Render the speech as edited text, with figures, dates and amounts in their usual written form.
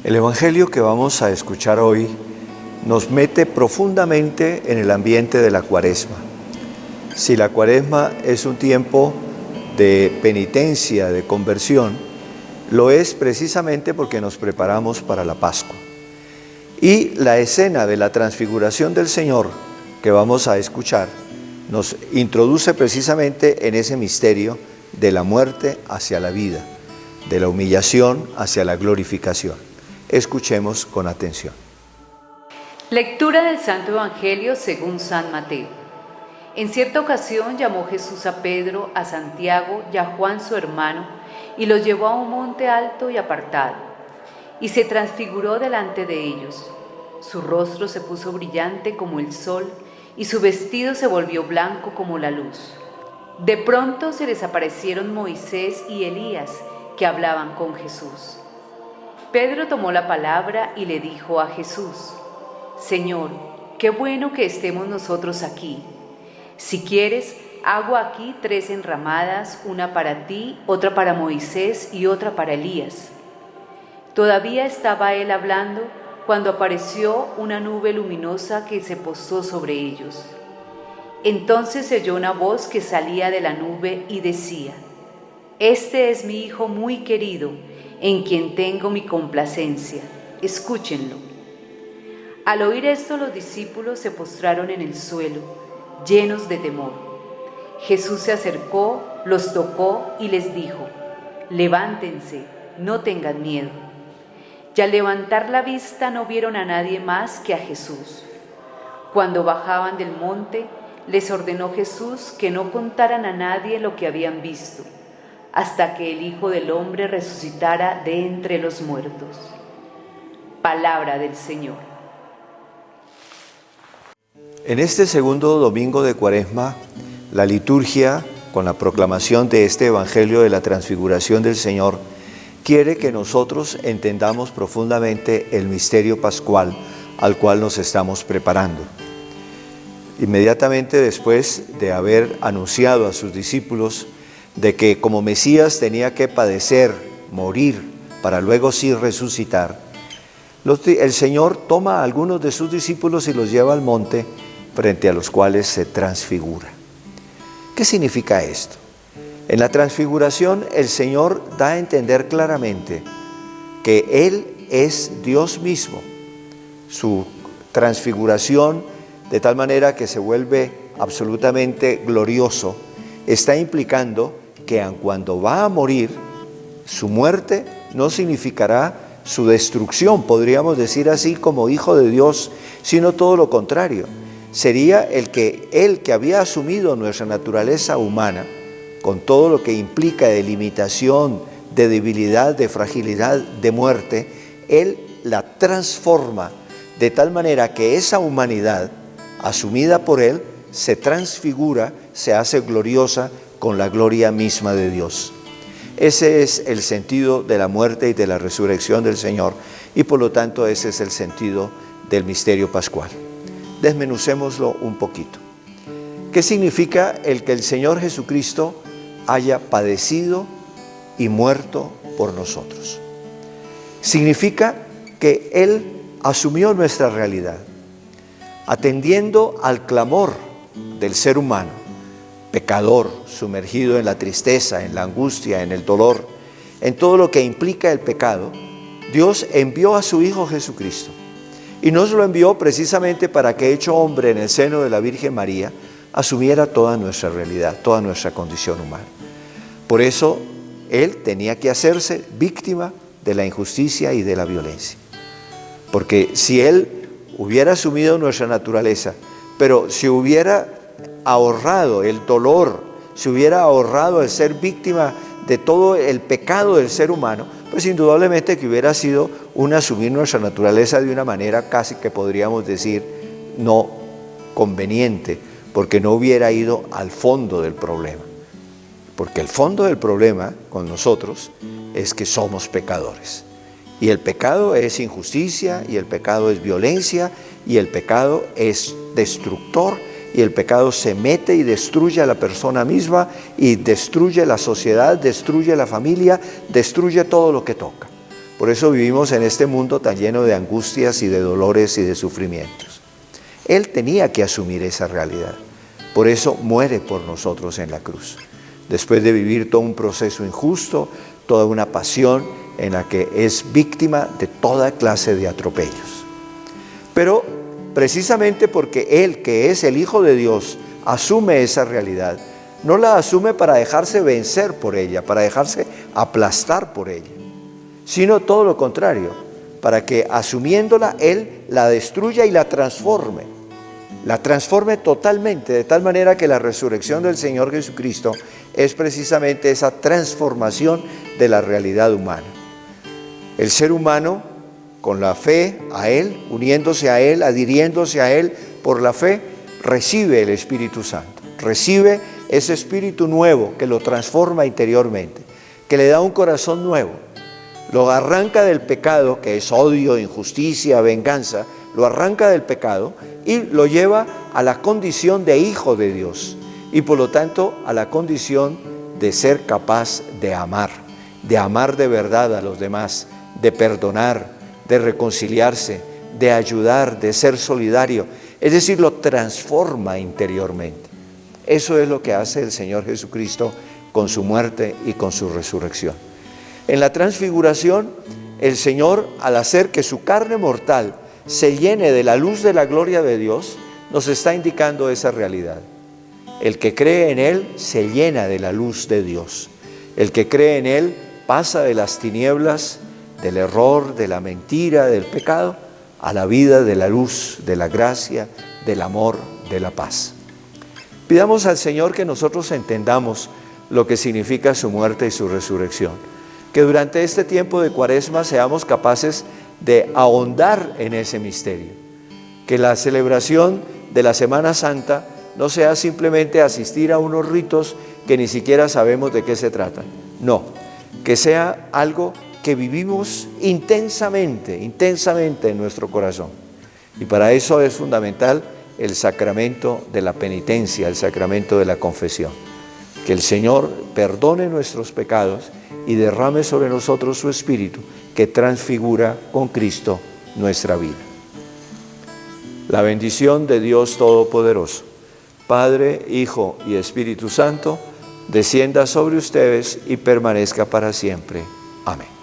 El Evangelio que vamos a escuchar hoy nos mete profundamente en el ambiente de la Cuaresma. Si la Cuaresma es un tiempo de penitencia, de conversión, lo es precisamente porque nos preparamos para la Pascua. Y la escena de la transfiguración del Señor que vamos a escuchar nos introduce precisamente en ese misterio de la muerte hacia la vida, de la humillación hacia la glorificación. Escuchemos con atención. Lectura del Santo Evangelio según San Mateo. En cierta ocasión llamó Jesús a Pedro, a Santiago y a Juan su hermano, y los llevó a un monte alto y apartado, y se transfiguró delante de ellos. Su rostro se puso brillante como el sol, y su vestido se volvió blanco como la luz. De pronto se les aparecieron Moisés y Elías, que hablaban con Jesús. Pedro tomó la palabra y le dijo a Jesús: Señor, qué bueno que estemos nosotros aquí. Si quieres, hago aquí 3 enramadas, una para ti, otra para Moisés y otra para Elías. Todavía estaba él hablando cuando apareció una nube luminosa que se posó sobre ellos. Entonces se oyó una voz que salía de la nube y decía: Este es mi Hijo muy querido, en quien tengo mi complacencia. Escúchenlo. Al oír esto, los discípulos se postraron en el suelo, llenos de temor. Jesús se acercó, los tocó y les dijo: Levántense, no tengan miedo. Y al levantar la vista no vieron a nadie más que a Jesús. Cuando bajaban del monte, les ordenó Jesús que no contaran a nadie lo que habían visto, hasta que el Hijo del Hombre resucitara de entre los muertos. Palabra del Señor. En este segundo domingo de Cuaresma, la liturgia, con la proclamación de este Evangelio de la Transfiguración del Señor, quiere que nosotros entendamos profundamente el misterio pascual al cual nos estamos preparando. Inmediatamente después de haber anunciado a sus discípulos de que como Mesías tenía que padecer, morir, para luego sí resucitar, el Señor toma a algunos de sus discípulos y los lleva al monte frente a los cuales se transfigura. ¿Qué significa esto? En la transfiguración el Señor da a entender claramente que Él es Dios mismo. Su transfiguración, de tal manera que se vuelve absolutamente glorioso, está implicando que aun cuando va a morir, su muerte no significará su destrucción, podríamos decir así, como Hijo de Dios, sino todo lo contrario. Sería Él que había asumido nuestra naturaleza humana, con todo lo que implica de limitación, de debilidad, de fragilidad, de muerte, Él la transforma de tal manera que esa humanidad, asumida por Él, se transfigura, se hace gloriosa con la gloria misma de Dios. Ese es el sentido de la muerte y de la resurrección del Señor, y por lo tanto ese es el sentido del misterio pascual. Desmenucémoslo un poquito. ¿Qué significa el que el Señor Jesucristo haya padecido y muerto por nosotros? Significa que Él asumió nuestra realidad, atendiendo al clamor del ser humano, pecador, sumergido en la tristeza, en la angustia, en el dolor, en todo lo que implica el pecado. Dios envió a su Hijo Jesucristo, y nos lo envió precisamente para que, hecho hombre en el seno de la Virgen María, asumiera toda nuestra realidad, toda nuestra condición humana. Por eso Él tenía que hacerse víctima de la injusticia y de la violencia. Porque si Él hubiera asumido nuestra naturaleza, pero si hubiera ahorrado el dolor, si hubiera ahorrado el ser víctima de todo el pecado del ser humano, pues indudablemente que hubiera sido un asumir nuestra naturaleza de una manera casi que podríamos decir no conveniente, porque no hubiera ido al fondo del problema. Porque el fondo del problema con nosotros es que somos pecadores. Y el pecado es injusticia, y el pecado es violencia, y el pecado es destructor, y el pecado se mete y destruye a la persona misma, y destruye la sociedad, destruye la familia, destruye todo lo que toca. Por eso vivimos en este mundo tan lleno de angustias y de dolores y de sufrimientos. Él tenía que asumir esa realidad. Por eso muere por nosotros en la cruz. Después de vivir todo un proceso injusto, toda una pasión en la que es víctima de toda clase de atropellos. Pero precisamente porque Él, que es el Hijo de Dios, asume esa realidad, no la asume para dejarse vencer por ella, para dejarse aplastar por ella, sino todo lo contrario, para que asumiéndola Él la destruya y la transforme totalmente, de tal manera que la resurrección del Señor Jesucristo es precisamente esa transformación de la realidad humana. El ser humano, con la fe a Él, uniéndose a Él, adhiriéndose a Él por la fe, recibe el Espíritu Santo, recibe ese Espíritu nuevo que lo transforma interiormente, que le da un corazón nuevo, lo arranca del pecado, que es odio, injusticia, venganza, lo arranca del pecado y lo lleva a la condición de hijo de Dios y por lo tanto a la condición de ser capaz de amar de verdad a los demás, de perdonar, de reconciliarse, de ayudar, de ser solidario. Es decir, lo transforma interiormente. Eso es lo que hace el Señor Jesucristo con su muerte y con su resurrección. En la transfiguración, el Señor, al hacer que su carne mortal se llene de la luz de la gloria de Dios, nos está indicando esa realidad. El que cree en Él se llena de la luz de Dios. El que cree en Él pasa de las tinieblas, del error, de la mentira, del pecado, a la vida de la luz, de la gracia, del amor, de la paz. Pidamos al Señor que nosotros entendamos lo que significa su muerte y su resurrección. Que durante este tiempo de Cuaresma seamos capaces de ahondar en ese misterio. Que la celebración de la Semana Santa no sea simplemente asistir a unos ritos que ni siquiera sabemos de qué se tratan. No, que sea algo que vivimos intensamente en nuestro corazón. Y para eso es fundamental el sacramento de la penitencia, el sacramento de la confesión. Que el Señor perdone nuestros pecados y derrame sobre nosotros su Espíritu, que transfigura con Cristo nuestra vida. La bendición de Dios Todopoderoso, Padre, Hijo y Espíritu Santo, descienda sobre ustedes y permanezca para siempre. Amén.